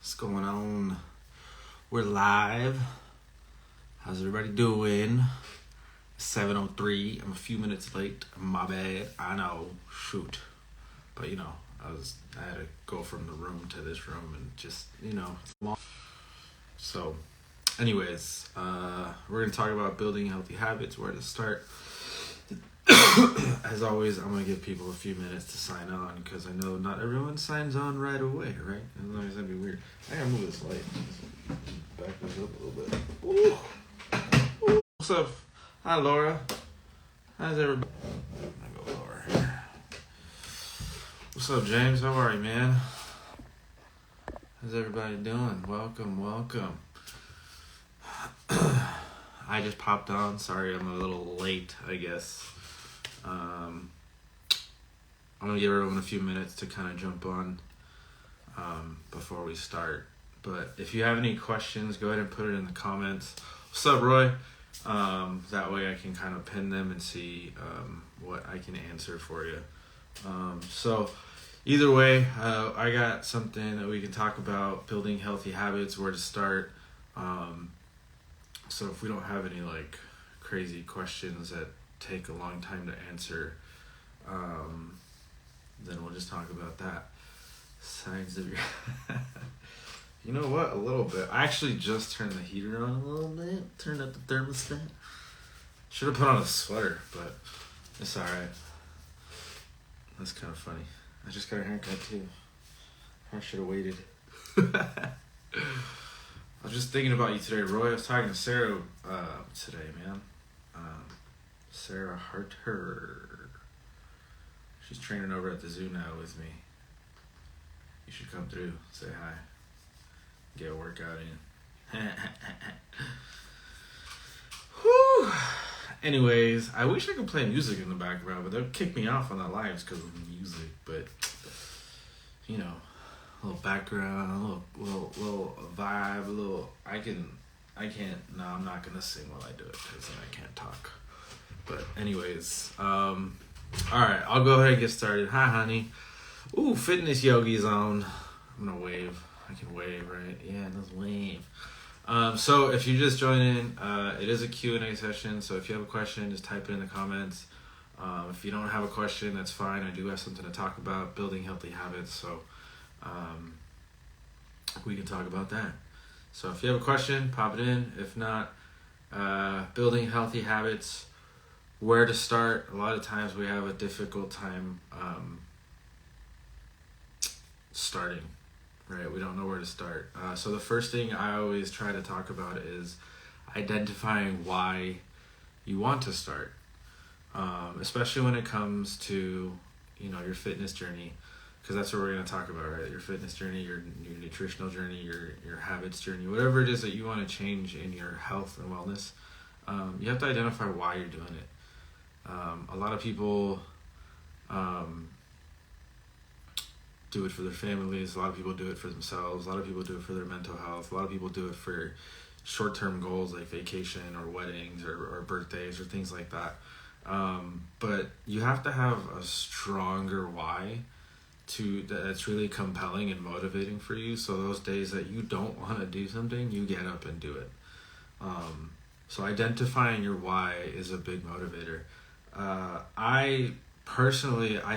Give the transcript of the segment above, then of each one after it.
What's going on? We're live. How's everybody doing? 7:03. I'm a few minutes late. My bad. I know. Shoot. But I had to go from the room to this room and just, So, anyways, we're gonna talk about building healthy habits, where to start. As always, I'm going to give people a few minutes to sign on because I know not everyone signs on right away, right? Otherwise, that'd be weird. I gotta move this light. Back this up a little bit. Ooh. Ooh. What's up? Hi, Laura. How's everybody? I go Laura. What's up, James? How are you, man? How's everybody doing? Welcome. I just popped on. Sorry, I'm a little late, I guess. I'm going to give everyone a few minutes to kind of jump on before we start. But if you have any questions, go ahead and put it in the comments. What's up, Roy? That way I can kind of pin them and see what I can answer for you. So either way, I got something that we can talk about, building healthy habits, where to start. So if we don't have any crazy questions that take a long time to answer, then we'll just talk about that. Signs of your you know what, a little bit. I actually just turned the heater on a little bit, turned up the thermostat. Should have put on a sweater, but it's alright. That's kind of funny. I just got a haircut too. I should have waited. I was just thinking about you today, Roy. I was talking to Sarah today, man. Sarah Harter. She's training over at the zoo now with me. You should come through, say hi, get a workout in. Whew. Anyways, I wish I could play music in the background, but they'll kick me off on the lives because of music. But a little background, a little vibe, a little. I can't. No, I'm not gonna sing while I do it because then I can't talk. But anyways, all right, I'll go ahead and get started. Hi, honey. Ooh, Fitness Yogi's on. I'm gonna wave. I can wave, right? Yeah, let's wave. So if you just join in, it is a Q&A session. So if you have a question, just type it in the comments. If you don't have a question, that's fine. I do have something to talk about, building healthy habits. So we can talk about that. So if you have a question, pop it in. If not, building healthy habits, where to start. A lot of times we have a difficult time starting, right? We don't know where to start. So the first thing I always try to talk about is identifying why you want to start, especially when it comes to your fitness journey, because that's what we're going to talk about, right? Your fitness journey, your nutritional journey, your habits journey, whatever it is that you want to change in your health and wellness. You have to identify why you're doing it. A lot of people do it for their families. A lot of people do it for themselves. A lot of people do it for their mental health. A lot of people do it for short-term goals like vacation or weddings or birthdays or things like that. But you have to have a stronger why that's really compelling and motivating for you. So those days that you don't want to do something, you get up and do it. So identifying your why is a big motivator. I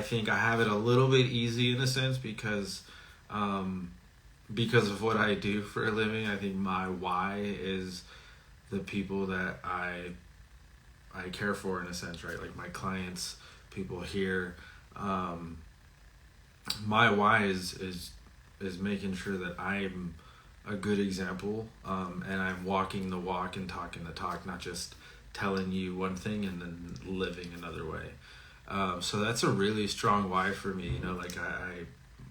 think I have it a little bit easy in a sense because of what I do for a living. I think my why is the people that I care for, in a sense, right? Like my clients, people here. My why is making sure that I'm a good example, and I'm walking the walk and talking the talk, not just telling you one thing and then living another way. So that's a really strong why for me.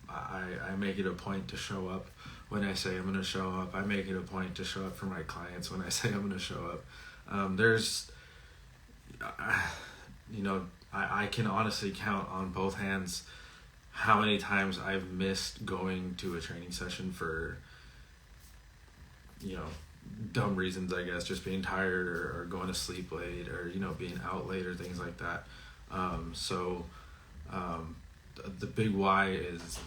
I make it a point to show up when I say I'm going to show up. I make it a point to show up for my clients when I say I'm going to show up. I can honestly count on both hands how many times I've missed going to a training session for, dumb reasons, I guess, just being tired or going to sleep late or, being out late or things like that. The big why is,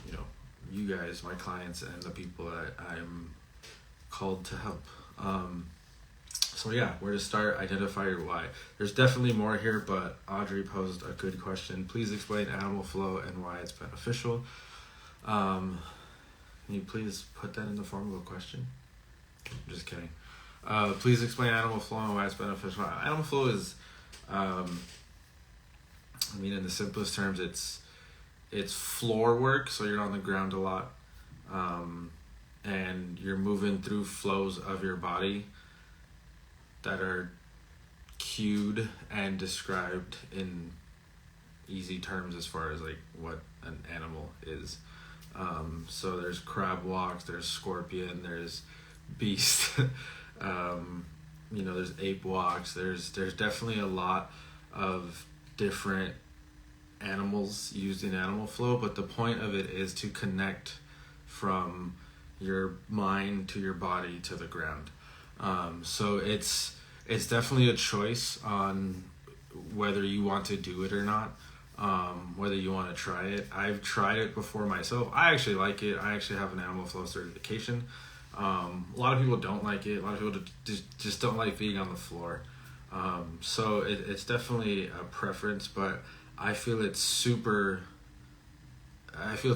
you guys, my clients, and the people that I'm called to help. So yeah, where to start? Identify your why. There's definitely more here, but Audrey posed a good question. Please explain animal flow and why it's beneficial. Can you please put that in the form of a question? I'm just kidding. Please explain animal flow and why it's beneficial. Animal flow is, in the simplest terms, it's floor work, so you're on the ground a lot, and you're moving through flows of your body that are cued and described in easy terms as far as like what an animal is. So there's crab walks, there's scorpion, there's beast, there's ape walks. There's definitely a lot of different animals used in animal flow, but the point of it is to connect from your mind to your body to the ground. So it's definitely a choice on whether you want to do it or not, whether you want to try it. I've tried it before myself. I actually like it. I actually have an animal flow certification. A lot of people don't like it. A lot of people just don't like being on the floor. So it's definitely a preference, but I feel it's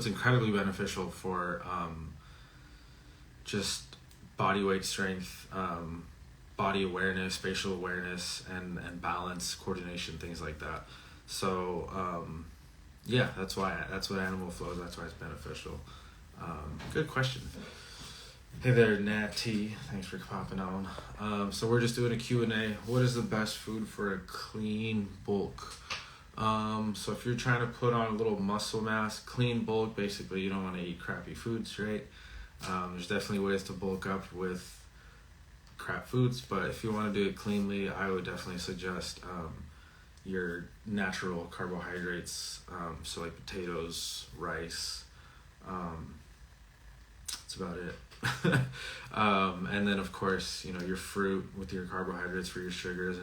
incredibly beneficial for just body weight strength, body awareness, spatial awareness, and balance, coordination, things like that. So that's what animal flow is. That's why it's beneficial. Good question. Hey there, Nat T. Thanks for popping on. So we're just doing a Q&A. What is the best food for a clean bulk? So if you're trying to put on a little muscle mass, clean bulk, basically you don't want to eat crappy foods, right? There's definitely ways to bulk up with crap foods, but if you want to do it cleanly, I would definitely suggest your natural carbohydrates, so like potatoes, rice, that's about it. And then of course, your fruit with your carbohydrates for your sugars,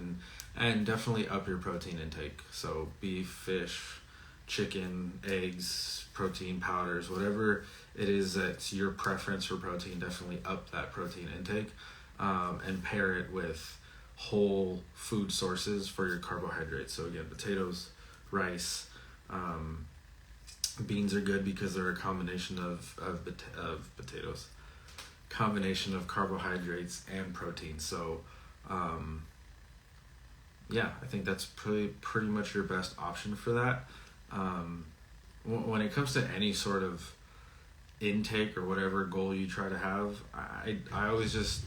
and definitely up your protein intake. So beef, fish, chicken, eggs, protein powders, whatever it is that's your preference for protein, definitely up that protein intake, and pair it with whole food sources for your carbohydrates. So again, potatoes, rice, beans are good because they're a combination of potatoes, combination of carbohydrates and protein. So I think that's pretty much your best option for that. When it comes to any sort of intake or whatever goal you try to have, I always just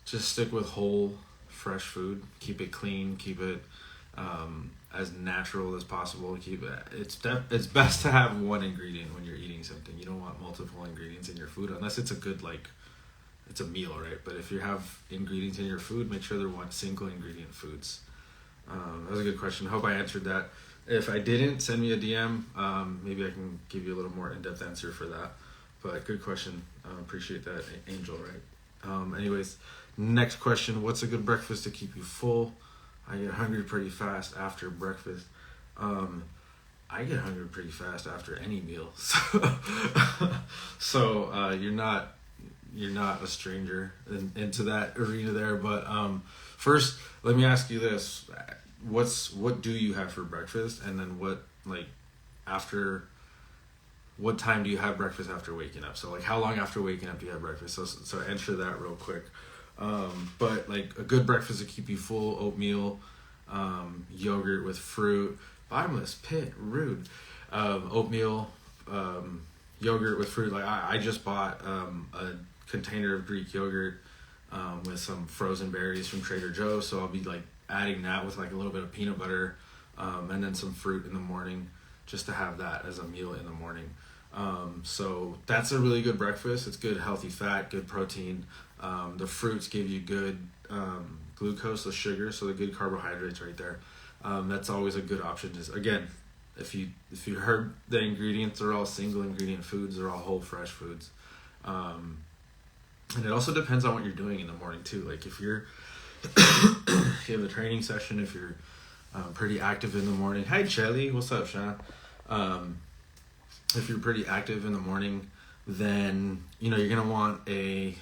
stick with whole, fresh food. Keep it clean. Keep it as natural as possible. It's best to have one ingredient when you're eating something. You don't want multiple ingredients in your food unless it's a good it's a meal, right? But if you have ingredients in your food, make sure they're one single ingredient foods. That was a good question. I hope I answered that. If I didn't, send me a DM. Maybe I can give you a little more in-depth answer for that. But good question. Appreciate that, Angel, right? Anyways, next question. What's a good breakfast to keep you full? I get hungry pretty fast after breakfast. I get hungry pretty fast after any meal. So you're not a stranger into that arena there. But first, let me ask you this: what do you have for breakfast, and then what time do you have breakfast after waking up? So how long after waking up do you have breakfast? So answer that real quick. But a good breakfast to keep you full: oatmeal, yogurt with fruit. Bottomless pit, rude. Oatmeal, yogurt with fruit. I just bought a container of Greek yogurt with some frozen berries from Trader Joe's, so I'll be adding that with a little bit of peanut butter, and then some fruit in the morning, just to have that as a meal in the morning. So that's a really good breakfast. It's good healthy fat, good protein. The fruits give you good glucose, the sugar, so the good carbohydrates right there. That's always a good option. Just again, if you heard the ingredients, they're all single ingredient foods. They're all whole fresh foods. And it also depends on what you're doing in the morning too. If you're if you have a training session, if you're pretty active in the morning. Hi Shelly, what's up, Sean? if you're pretty active in the morning, then you're gonna want a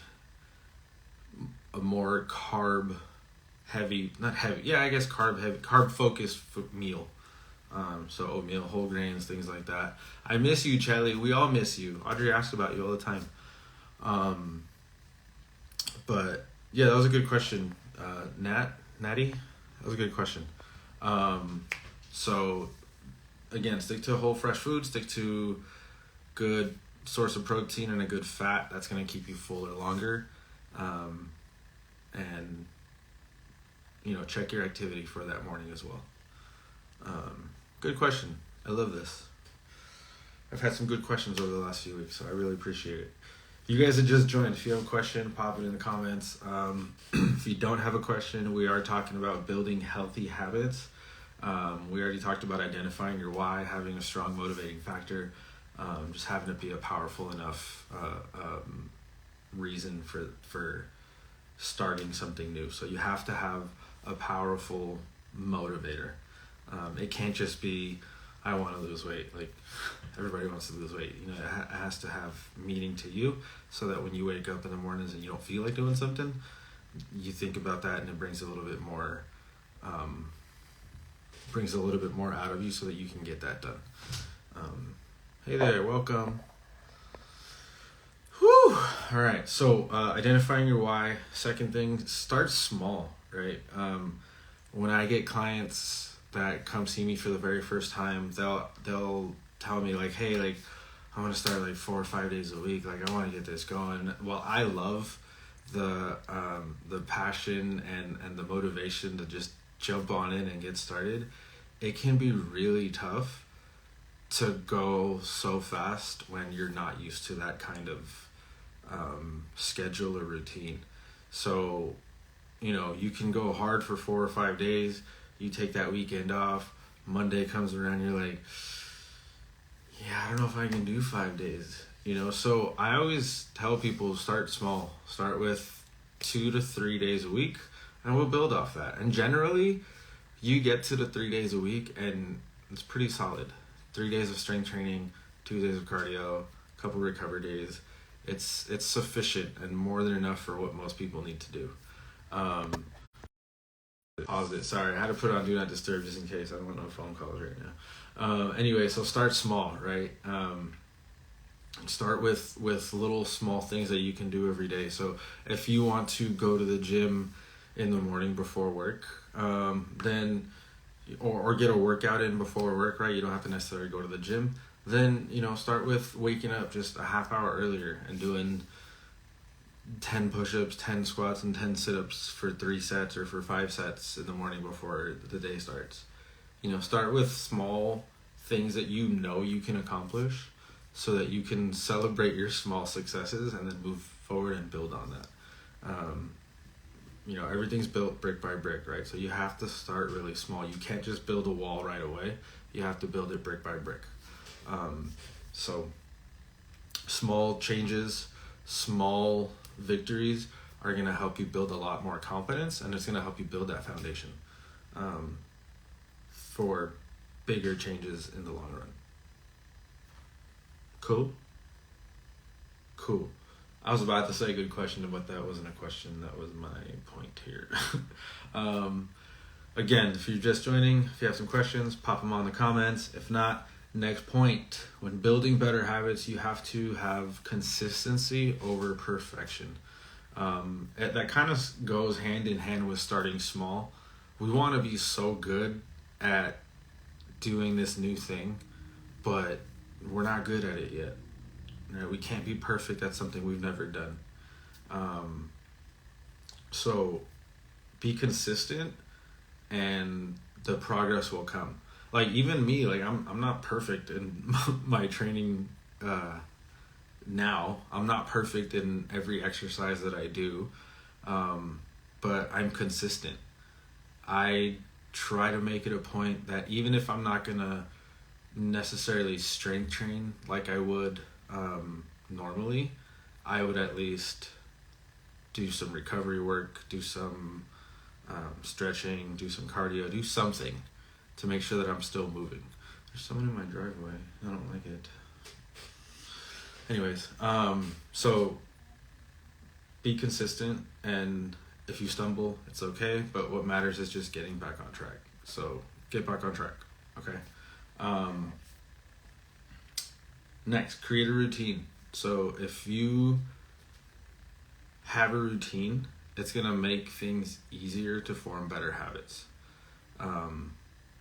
more carb heavy, not heavy, yeah, I guess carb heavy, carb focused meal. So oatmeal, whole grains, things like that. I miss you, Chelly. We all miss you. Audrey asks about you all the time. But yeah, that was a good question. Natty, that was a good question. So again, stick to whole fresh food, stick to good source of protein and a good fat. That's going to keep you fuller longer. And check your activity for that morning as well. Good question. I love this. I've had some good questions over the last few weeks, so I really appreciate it. You guys that just joined, if you have a question, pop it in the comments. If you don't have a question, we are talking about building healthy habits. We already talked about identifying your why, having a strong motivating factor, just having it be a powerful enough reason for starting something new. So you have to have a powerful motivator. It can't just be, I want to lose weight. Like, everybody wants to lose weight. It has to have meaning to you, so that when you wake up in the mornings and you don't feel like doing something, you think about that and it brings a little bit more out of you so that you can get that done. Hey there, welcome. Whew. All right, so identifying your why. Second thing, start small, right? When I get clients that come see me for the very first time, they'll tell me like, hey, like, I want to start like 4 or 5 days a week. Like, I want to get this going. Well, I love the passion and the motivation to just jump on in and get started. It can be really tough to go so fast when you're not used to that kind of schedule or routine. So, you can go hard for 4 or 5 days. You take that weekend off. Monday comes around, you're like, yeah, I don't know if I can do 5 days. So I always tell people, start small. Start with 2 to 3 days a week, and we'll build off that. And generally, you get to the 3 days a week, and it's pretty solid. 3 days of strength training, 2 days of cardio, a couple recovery days. It's sufficient and more than enough for what most people need to do. Pause it. Sorry, I had to put on Do Not Disturb just in case. I don't want no phone calls right now. Anyway, so start small, right? Start with little small things that you can do every day. So if you want to go to the gym in the morning before work, then or get a workout in before work, right? You don't have to necessarily go to the gym. Then, start with waking up just a half hour earlier and doing 10 push-ups, 10 squats, and 10 sit-ups for 3 sets or for 5 sets in the morning before the day starts. Start with small things that you can accomplish, so that you can celebrate your small successes and then move forward and build on that. Everything's built brick by brick, right? So you have to start really small. You can't just build a wall right away. You have to build it brick by brick. So small changes, small victories are going to help you build a lot more confidence, and it's going to help you build that foundation for bigger changes in the long run. Cool. I was about to say good question, but that wasn't a question. That was my point here. Again, if you're just joining, if you have some questions, pop them on the comments. If not, next point. When building better habits, you have to have consistency over perfection. That kind of goes hand in hand with starting small. We want to be so good at doing this new thing, but we're not good at it yet. Right? We can't be perfect at something we've never done. So be consistent, and the progress will come. Like, even me, like, I'm not perfect in my training now. I'm not perfect in every exercise that I do, but I'm consistent. I try to make it a point that even if I'm not gonna necessarily strength train like I would normally, I would at least do some recovery work, do some stretching, do some cardio, do something to make sure that I'm still moving. There's someone in my driveway. I don't like it. Anyways, so be consistent, and if you stumble, it's okay. But what matters is just getting back on track. So get back on track. Okay. Next, create a routine. So if you have a routine, it's gonna make things easier to form better habits.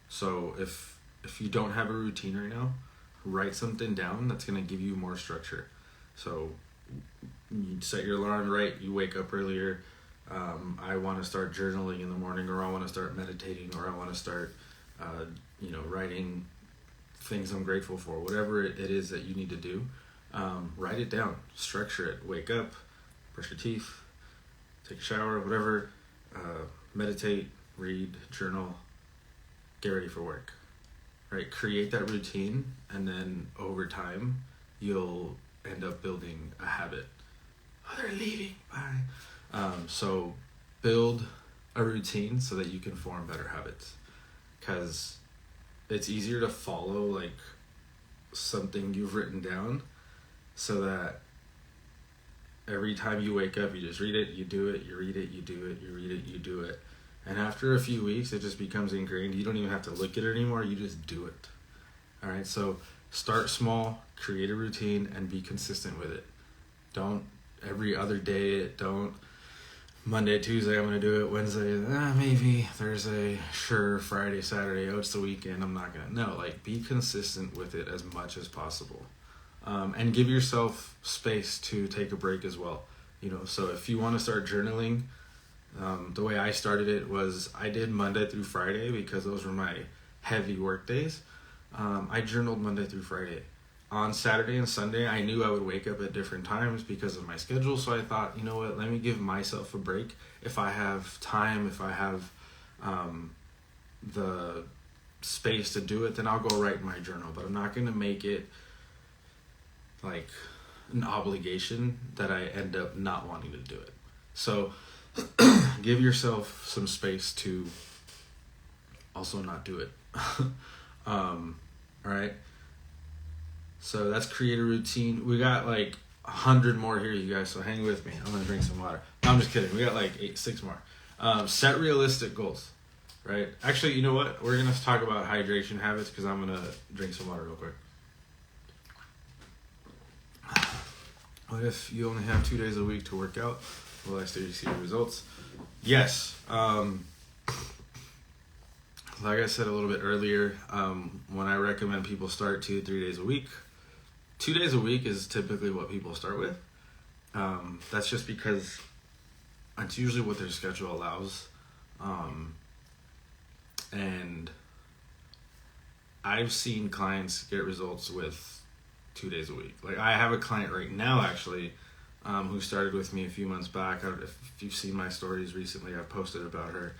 So if you don't have a routine right now, write something down that's gonna give you more structure. So you set your alarm, right? You wake up earlier. I want to start journaling in the morning, or I want to start meditating, or I want to start, writing things I'm grateful for. Whatever it is that you need to do, write it down, structure it. Wake up, brush your teeth, take a shower, whatever. Meditate, read, journal, get ready for work. Right? Create that routine, and then over time, you'll end up building a habit. Oh, they're leaving. Bye. So build a routine so that you can form better habits, because it's easier to follow like something you've written down, so that every time you wake up, you just read it, you do it, you read it, you do it, you read it, you do it. And after a few weeks, it just becomes ingrained. You don't even have to look at it anymore. You just do it. All right. So start small, create a routine, and be consistent with it. Don't every other day it. Don't Monday, Tuesday, I'm going to do it. Wednesday, maybe. Thursday, sure. Friday, Saturday, oh, it's the weekend. I'm not going to. No, like be consistent with it as much as possible. And give yourself space to take a break as well. So if you want to start journaling, the way I started it was I did Monday through Friday because those were my heavy work days. I journaled Monday through Friday. On Saturday and Sunday, I knew I would wake up at different times because of my schedule. So I thought, you know what, let me give myself a break. If I have time, if I have the space to do it, then I'll go write my journal. But I'm not going to make it like an obligation that I end up not wanting to do it. So give yourself some space to also not do it. All right. So that's create a routine. We got like 100 more here, you guys. So hang with me. I'm gonna drink some water. No, I'm just kidding. We got like 6 more. Set realistic goals. Right. Actually, you know what? We're gonna talk about hydration habits because I'm gonna drink some water real quick. What if you only have 2 days a week to work out? Will I still see your results? Yes. Like I said a little bit earlier, when I recommend people start 2 to 3 days a week, 2 days a week is typically what people start with. That's just because it's usually what their schedule allows. And I've seen clients get results with 2 days a week. Like I have a client right now actually who started with me a few months back. If you've seen my stories recently, I've posted about her.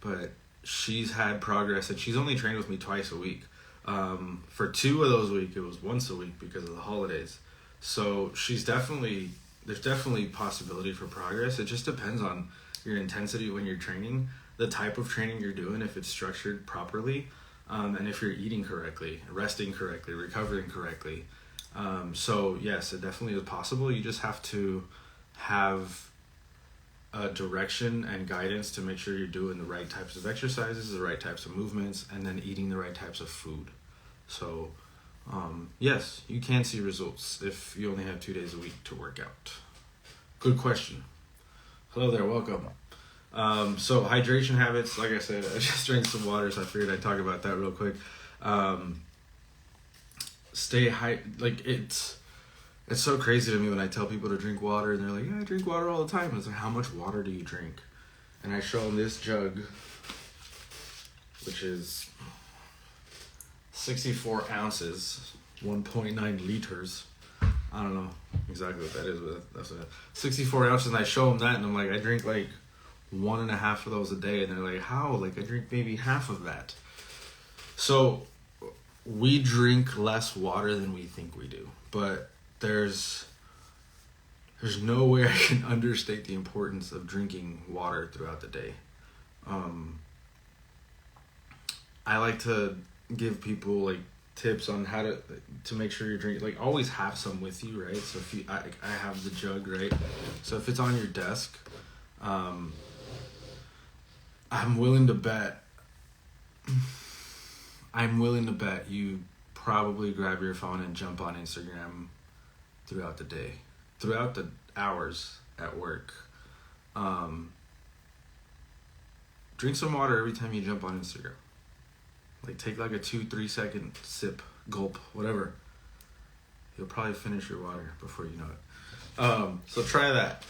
But she's had progress, and she's only trained with me twice a week. For 2 of those weeks, it was once a week because of the holidays. So there's definitely possibility for progress. It just depends on your intensity when you're training, the type of training you're doing, if it's structured properly, and if you're eating correctly, resting correctly, recovering correctly. So yes, it definitely is possible. You just have to have a direction and guidance to make sure you're doing the right types of exercises, the right types of movements, and then eating the right types of food. So yes, you can see results if you only have 2 days a week to work out. Good question. Hello there, welcome. So hydration habits, like I said, I just drank some water, so I figured I'd talk about that real quick. It's so crazy to me when I tell people to drink water and they're like, yeah, I drink water all the time. It's like, how much water do you drink? And I show them this jug, which is 64 ounces, 1.9 liters. I don't know exactly what that is, but that's 64 ounces. And I show them that and I'm like, I drink like 1.5 of those a day. And they're like, how? Like I drink maybe half of that. So we drink less water than we think we do, but there's no way I can understate the importance of drinking water throughout the day. I like to give people like tips on how to make sure you're drinking. Like, always have some with you, right? So if I have the jug, right? So if it's on your desk, I'm willing to bet you probably grab your phone and jump on Instagram throughout the day, throughout the hours at work. Drink some water every time you jump on Instagram. Like, take like a 2-3 second sip, gulp, whatever. You'll probably finish your water before you know it. So try that.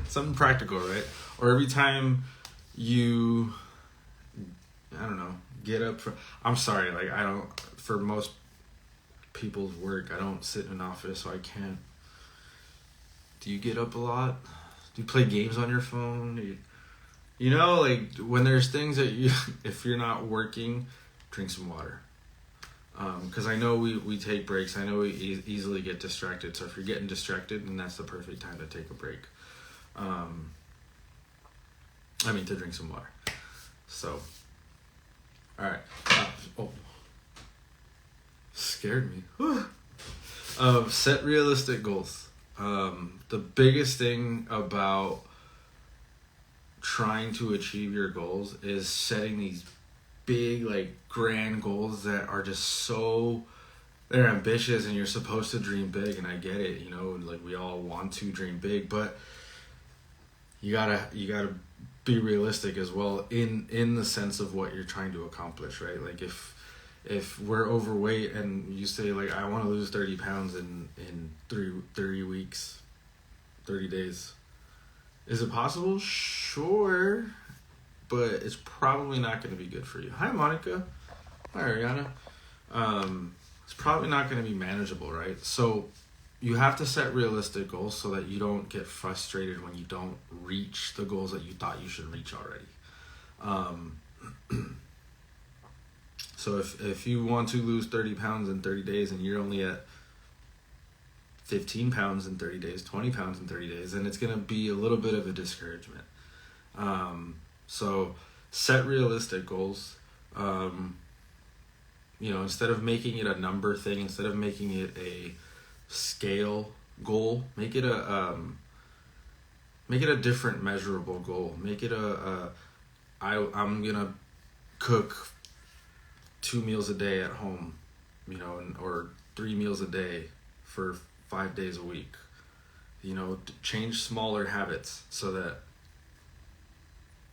Something practical, right? Or every time you, I don't know, get up for, I'm sorry, like, I don't, for most people's work, I don't sit in an office, so I can't. Do you get up a lot? Do you play games on your phone? You know, like, when there's things that you, if you're not working, drink some water. Because I know we take breaks. I know we easily get distracted. So if you're getting distracted, then that's the perfect time to take a break. To drink some water. So, all right. Scared me. Set realistic goals. The biggest thing about trying to achieve your goals is setting these big, like, grand goals that are just so, they're ambitious, and you're supposed to dream big, and I get it, you know, like, we all want to dream big, but you gotta be realistic as well in the sense of what you're trying to accomplish, right? Like, if we're overweight and you say, like, I want to lose 30 pounds in 30 weeks, 30 days, is it possible? Sure. But it's probably not going to be good for you. Hi, Monica. Hi, Ariana. It's probably not going to be manageable, right? So you have to set realistic goals so that you don't get frustrated when you don't reach the goals that you thought you should reach already. So if you want to lose 30 pounds in 30 days and you're only at 15 pounds in 30 days, 20 pounds in 30 days, then it's going to be a little bit of a discouragement. So set realistic goals. Instead of making it a number thing, instead of making it a scale goal, make it a different measurable goal. Make it I'm gonna cook 2 meals a day at home, or 3 meals a day for 5 days a week. Change smaller habits so that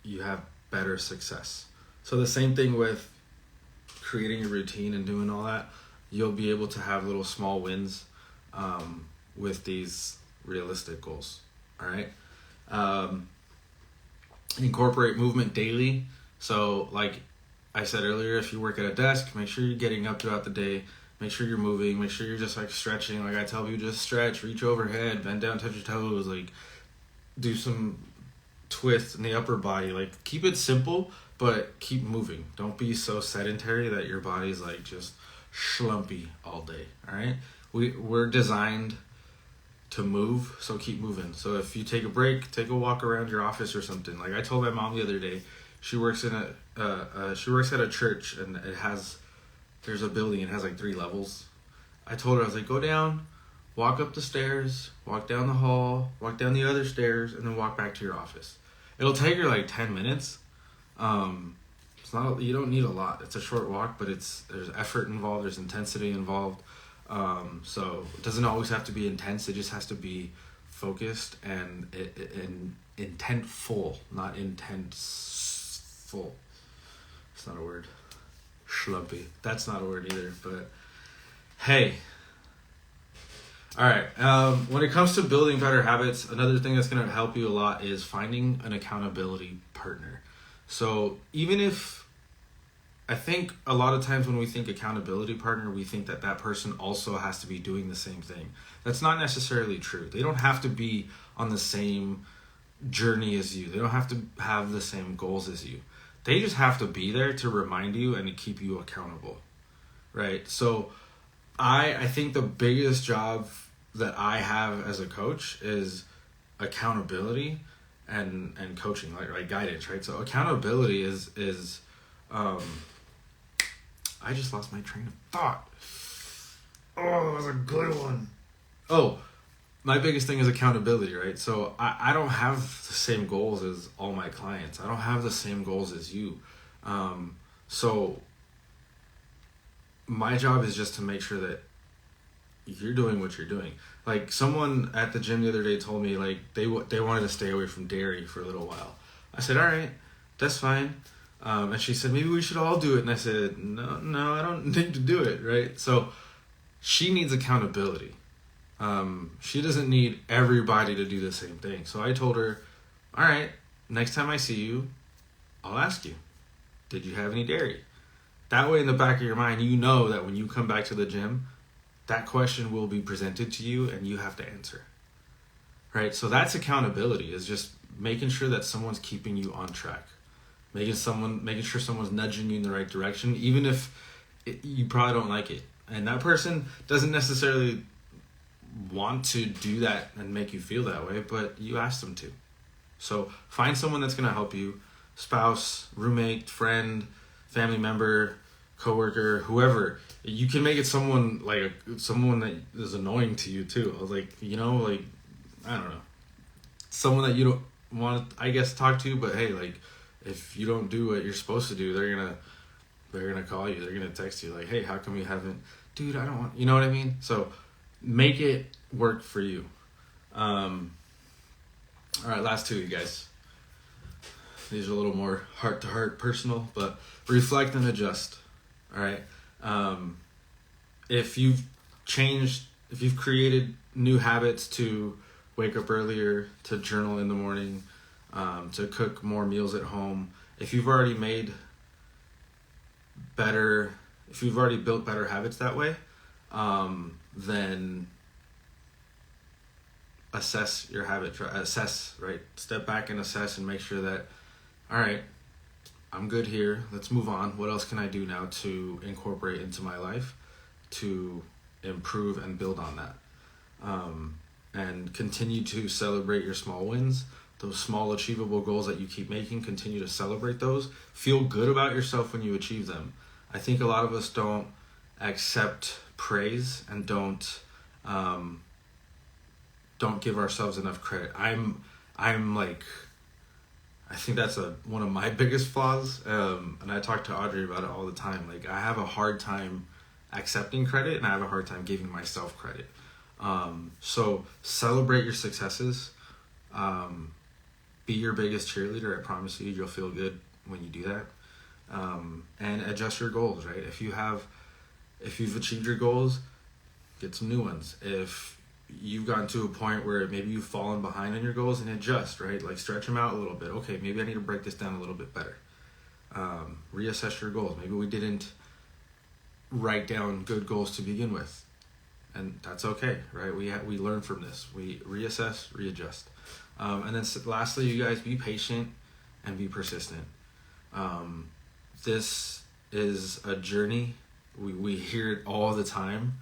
you have better success. So the same thing with creating a routine and doing all that. You'll be able to have little small wins with these realistic goals. All right. Incorporate movement daily. So, like I said earlier, if you work at a desk, make sure you're getting up throughout the day. Make sure you're moving. Make sure you're just, like, stretching. Like I tell people, just stretch, reach overhead, bend down, touch your toes. Like, do some twists in the upper body. Like, keep it simple, but keep moving. Don't be so sedentary that your body's, like, just schlumpy all day. All right. We're designed to move, so keep moving. So if you take a break, take a walk around your office or something. Like I told my mom the other day, she works at a church, and there's a building, it has like 3 levels. I told her, I was like, go down, walk up the stairs, walk down the hall, walk down the other stairs, and then walk back to your office. It'll take her like 10 minutes. It's not, you don't need a lot. It's a short walk, but there's effort involved, there's intensity involved. So it doesn't always have to be intense. It just has to be focused and intentful, not intenseful. It's not a word. Schlumpy. That's not a word either, but hey. All right. When it comes to building better habits, another thing that's going to help you a lot is finding an accountability partner. So even if, I think a lot of times when we think accountability partner, we think that person also has to be doing the same thing. That's not necessarily true. They don't have to be on the same journey as you. They don't have to have the same goals as you. They just have to be there to remind you and to keep you accountable, right? So I think the biggest job that I have as a coach is accountability and coaching, like guidance, right? So accountability is I just lost my train of thought. Oh, that was a good one. Oh, my biggest thing is accountability, right? So I don't have the same goals as all my clients. I don't have the same goals as you. So my job is just to make sure that you're doing what you're doing. Like someone at the gym the other day told me like they wanted to stay away from dairy for a little while. I said, all right, that's fine. And she said, maybe we should all do it. And I said, no, I don't need to do it, right? So she needs accountability. She doesn't need everybody to do the same thing. So I told her, all right, next time I see you, I'll ask you, did you have any dairy? That way in the back of your mind, you know that when you come back to the gym, that question will be presented to you and you have to answer. Right? So that's accountability, is just making sure that someone's keeping you on track. Making sure someone's nudging you in the right direction, even if you probably don't like it. And that person doesn't necessarily want to do that and make you feel that way, but you asked them to. So find someone that's going to help you, spouse, roommate, friend, family member, coworker, whoever. You can make it someone that is annoying to you too. Like, I don't know, someone that you don't want to, I guess, talk to, but hey, like, if you don't do what you're supposed to do, they're gonna call you, they're gonna text you like, hey, how come you haven't, dude, I don't want, you know what I mean? So make it work for you. All right, last two, you guys. These are a little more heart to heart, personal, but reflect and adjust. All right. If you've created new habits to wake up earlier, to journal in the morning, to cook more meals at home, if you've already built better habits that way, then assess your habits, right? Step back and assess and make sure that, all right, I'm good here. Let's move on. What else can I do now to incorporate into my life to improve and build on that? And continue to celebrate your small wins, those small achievable goals that you keep making. Continue to celebrate those. Feel good about yourself when you achieve them. I think a lot of us don't accept praise and don't give ourselves enough credit. I'm like, I think that's one of my biggest flaws, and I talk to Audrey about it all the time. Like, I have a hard time accepting credit, and I have a hard time giving myself credit. So celebrate your successes. Be your biggest cheerleader. I promise you'll feel good when you do that. And adjust your goals, right? If you've achieved your goals, get some new ones. If you've gotten to a point where maybe you've fallen behind on your goals, and adjust, right? Like, stretch them out a little bit. Okay, maybe I need to break this down a little bit better. Reassess your goals. Maybe we didn't write down good goals to begin with, and that's okay, right? We learn from this. We reassess, readjust. And then lastly, you guys, be patient and be persistent. This is a journey. We hear it all the time.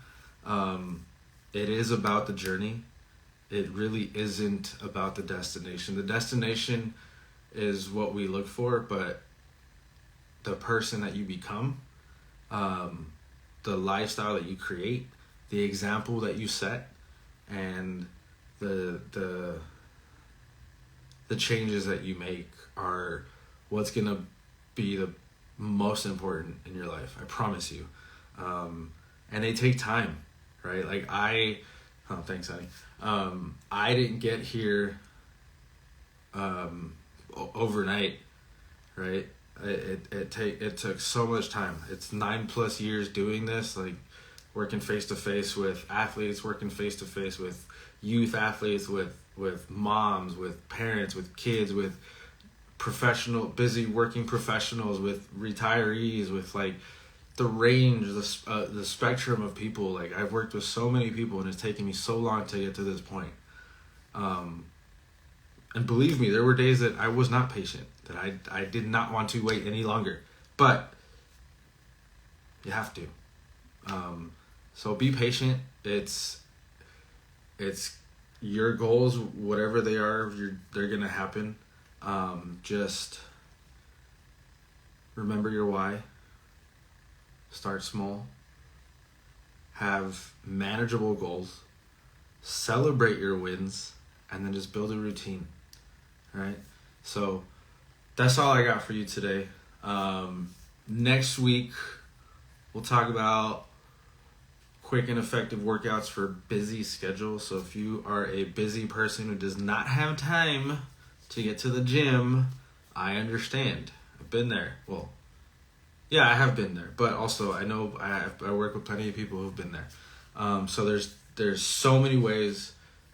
It is about the journey. It really isn't about the destination. The destination is what we look for, but the person that you become, the lifestyle that you create, the example that you set, and the changes that you make are what's going to be the most important in your life. I promise you. And they take time, right? Like thanks, honey. I didn't get here overnight, right? It took so much time. It's 9+ years doing this, like working face to face with athletes, working face to face with youth athletes, with moms, with parents, with kids, with busy working professionals, with retirees, with like the range, the spectrum of people. Like, I've worked with so many people, and it's taken me so long to get to this point. And believe me, there were days that I was not patient, that I did not want to wait any longer, but you have to. So be patient. It's your goals, whatever they are, they're gonna happen. Just remember your why. start small, have manageable goals, celebrate your wins, and then just build a routine. All right? So that's all I got for you today. Next week, we'll talk about quick and effective workouts for busy schedules. So if you are a busy person who does not have time to get to the gym, I understand. I've been there. Well, yeah, I have been there. But also, I know I work with plenty of people who've been there. So there's so many ways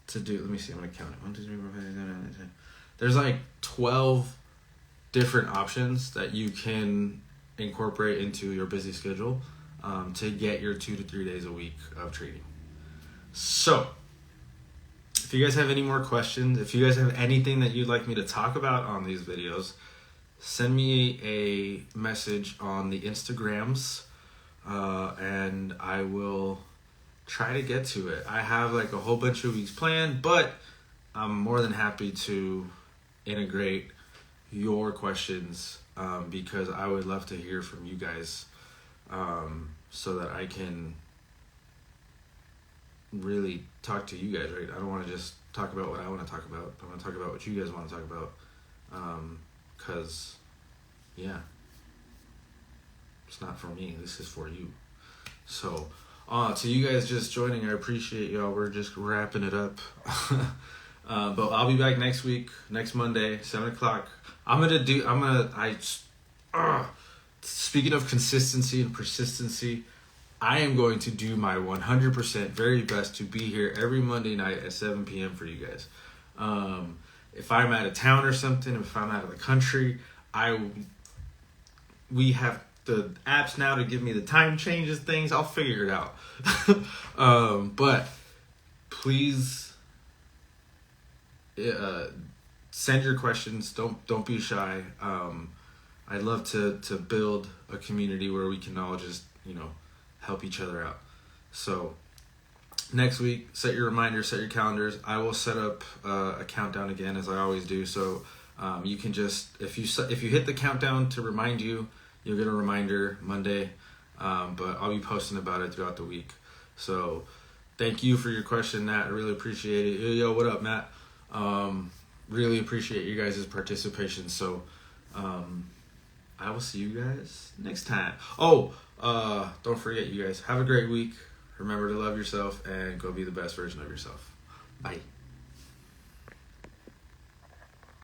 to do. Let me see. I'm going to count it. 1, 2, 3, 4, 5, 6, 7, 8, 9, 10. There's like 12 different options that you can incorporate into your busy schedule to get your 2 to 3 days a week of training. So, if you guys have any more questions, if you guys have anything that you'd like me to talk about on these videos, send me a message on the Instagrams, and I will try to get to it. I have like a whole bunch of weeks planned, but I'm more than happy to integrate your questions because I would love to hear from you guys so that I can really talk to you guys, right? I don't want to just talk about what I want to talk about. I want to talk about what you guys want to talk about because, yeah, it's not for me. This is for you. So, to you guys just joining, I appreciate y'all. We're just wrapping it up. But I'll be back next week, next Monday, 7 o'clock. Speaking of consistency and persistency, I am going to do my 100% very best to be here every Monday night at 7 p.m. for you guys. If I'm out of town or something, if I'm out of the country, we have the apps now to give me the time changes things. I'll figure it out. But please send your questions. Don't be shy. I'd love to build a community where we can all just, help each other out. So next week, set your reminders, set your calendars. I will set up a countdown again as I always do. So you can just, if you hit the countdown to remind you, you'll get a reminder Monday. But I'll be posting about it throughout the week. So thank you for your question, Matt. I really appreciate it. Yo, what up, Matt? Really appreciate you guys' participation. So I will see you guys next time. Don't forget, you guys, have a great week. Remember to love yourself and go be the best version of yourself. Bye.